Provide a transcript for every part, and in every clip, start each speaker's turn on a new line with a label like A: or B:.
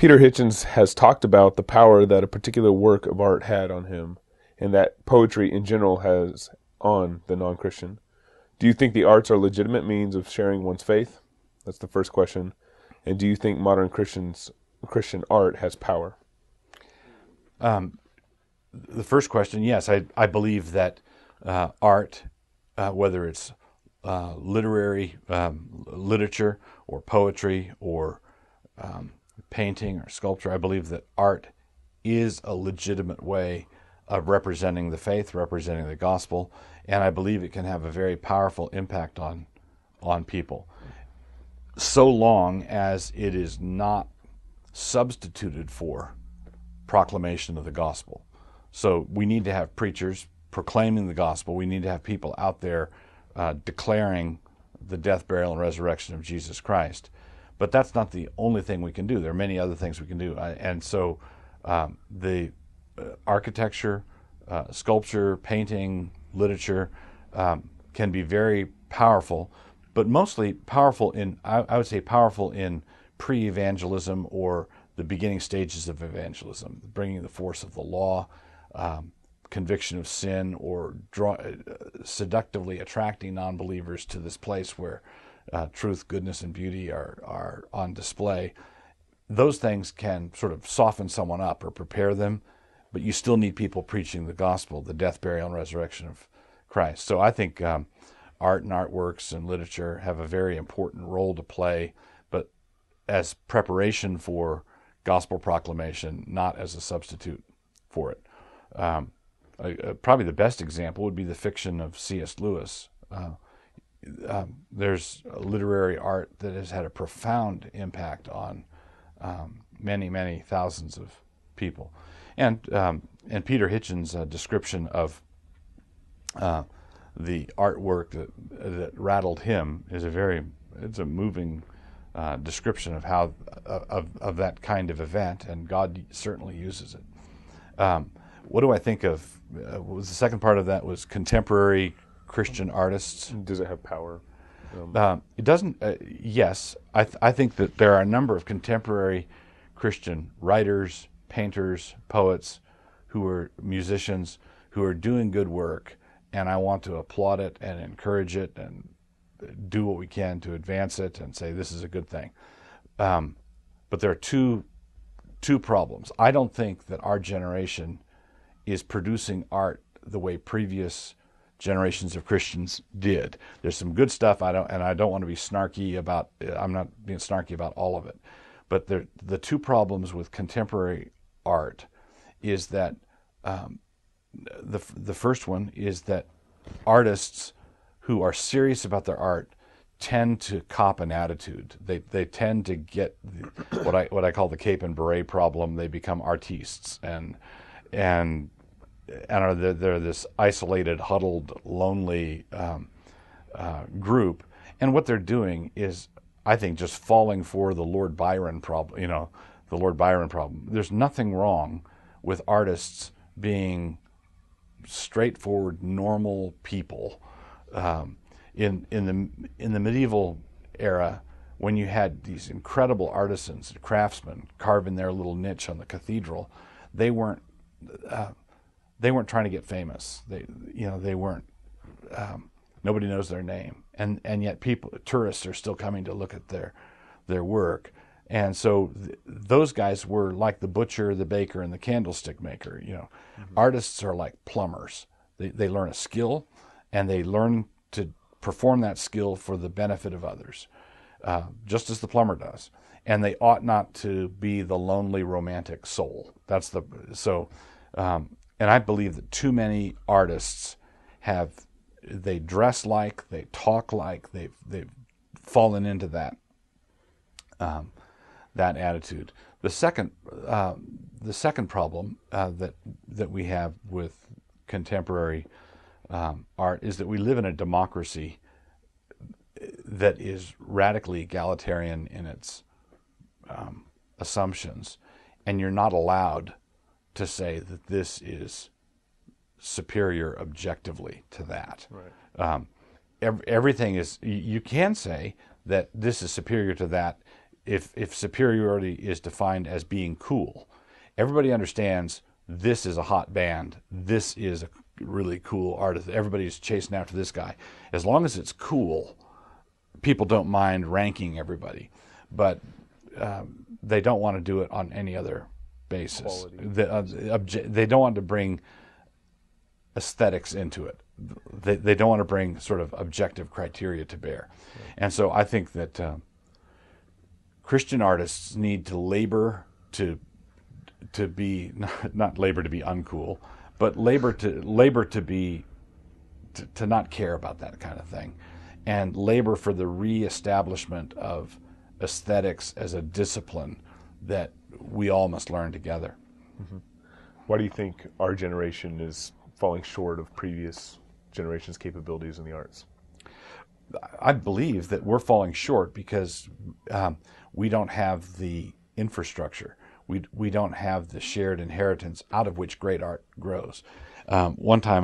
A: Peter Hitchens has talked about the power that a particular work of art had on him, and that poetry in general has on the non-Christian. Do you think the arts are legitimate means of sharing one's faith? That's the first question. And do you think modern Christian art has power?
B: The first question, yes, I believe that art, whether it's literary literature or poetry or painting or sculpture, I believe that art is a legitimate way of representing the faith, representing the gospel, and I believe it can have a very powerful impact on people, so long as it is not substituted for proclamation of the gospel. So we need to have preachers proclaiming the gospel. We need to have people out there declaring the death, burial, and resurrection of Jesus Christ. But that's not the only thing we can do. There are many other things we can do. And so the architecture, sculpture, painting, literature can be very powerful, but mostly powerful in, I would say powerful in pre-evangelism or the beginning stages of evangelism, bringing the force of the law, conviction of sin, or seductively attracting non-believers to this place where truth, goodness, and beauty are on display. Those things can sort of soften someone up or prepare them, but you still need people preaching the gospel, the death, burial, and resurrection of Christ. So I think art and artworks and literature have a very important role to play, but as preparation for gospel proclamation, not as a substitute for it. Probably the best example would be the fiction of C.S. Lewis. There's literary art that has had a profound impact on many, many thousands of people. And Peter Hitchens' description of the artwork that rattled him is it's a moving description of how of that kind of event, and God certainly uses it. What do I think of? Was the second part of that was contemporary Christian artists?
A: Does it have power?
B: It doesn't. Yes, I think that there are a number of contemporary Christian writers, painters, poets, who are musicians, who are doing good work, and I want to applaud it and encourage it and do what we can to advance it and say this is a good thing. But there are two problems. I don't think that our generation is producing art the way previous generations of Christians did. There's some good stuff. I don't want to be snarky about. I'm not being snarky about all of it, but the two problems with contemporary art is that the first one is that artists who are serious about their art tend to cop an attitude. They tend to get what I call the cape and beret problem. They become artistes and they're this isolated, huddled, lonely group. And what they're doing is, I think, just falling for the Lord Byron problem. The Lord Byron problem. There's nothing wrong with artists being straightforward, normal people. In the medieval era, when you had these incredible artisans and craftsmen carving their little niche on the cathedral, they weren't trying to get famous. They weren't. Nobody knows their name, and yet tourists are still coming to look at their work. And so those guys were like the butcher, the baker, and the candlestick maker. Mm-hmm. Artists are like plumbers. They learn a skill, and they learn to perform that skill for the benefit of others, just as the plumber does. And they ought not to be the lonely romantic soul. And I believe that too many artists they dress like, they talk like, they've fallen into that attitude. The second problem that we have with contemporary art is that we live in a democracy that is radically egalitarian in its assumptions, and you're not allowed to say that this is superior objectively to that.
A: Right.
B: Everything is. You can say that this is superior to that if superiority is defined as being cool, everybody understands this is a hot band. This is a really cool artist. Everybody's chasing after this guy. As long as it's cool, people don't mind ranking everybody, but they don't want to do it on any other basis. They don't want to bring aesthetics into it. They don't want to bring sort of objective criteria to bear. Right. And so I think that Christian artists need to labor to be not labor to be uncool, but labor to be to not care about that kind of thing, and labor for the reestablishment of aesthetics as a discipline that we all must learn together.
A: Mm-hmm. Why do you think our generation is falling short of previous generations' capabilities in the arts?
B: I believe that we're falling short because we don't have the infrastructure. We don't have the shared inheritance out of which great art grows. One time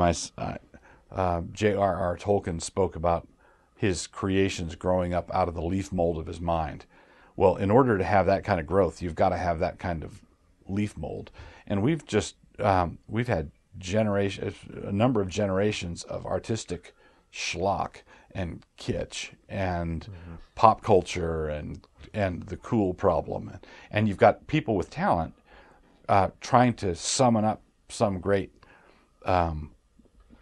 B: J.R.R. Tolkien spoke about his creations growing up out of the leaf mold of his mind. Well, in order to have that kind of growth, you've got to have that kind of leaf mold. And we've had a number of generations of artistic schlock and kitsch and pop culture and the cool problem. And you've got people with talent trying to summon up some great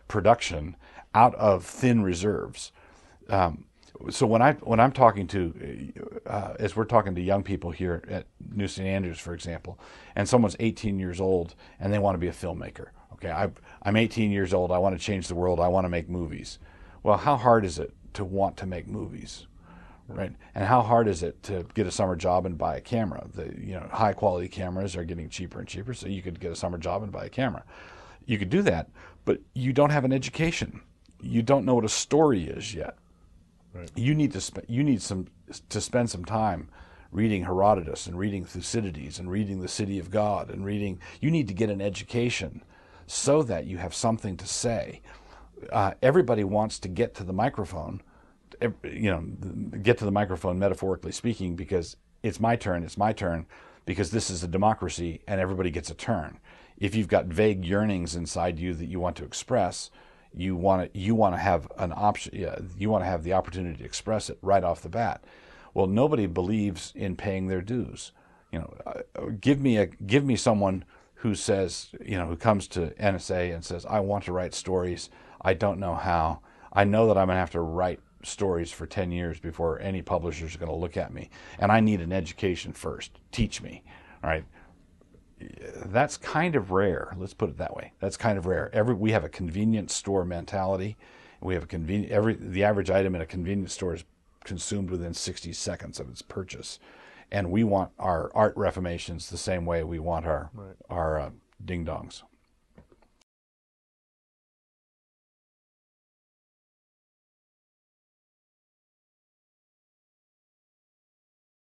B: production out of thin reserves. So when I'm talking to, as we're talking to young people here at New St. Andrews, for example, and someone's 18 years old and they want to be a filmmaker. Okay, I'm 18 years old. I want to change the world. I want to make movies. Well, how hard is it to want to make movies, right? And how hard is it to get a summer job and buy a camera? High quality cameras are getting cheaper and cheaper, so you could get a summer job and buy a camera. You could do that, but you don't have an education. You don't know what a story is yet. Right. You need to spend some time reading Herodotus and reading Thucydides and reading the City of God and reading. You need to get an education so that you have something to say. Everybody wants to get to the microphone, get to the microphone metaphorically speaking, because it's my turn, because this is a democracy and everybody gets a turn. If you've got vague yearnings inside you that you want to express, you want to have an option. You want to have the opportunity to express it right off the bat. Well, nobody believes in paying their dues. Give me someone who says, who comes to NSA and says, I want to write stories. I don't know how. I know that I'm going to have to write stories for 10 years before any publisher is going to look at me. And I need an education first. Teach me. All right. That's kind of rare. Let's put it that way. That's kind of rare. We have a convenience store mentality. We have the average item in a convenience store is consumed within 60 seconds of its purchase. And we want our art reformations the same way we want our ding-dongs.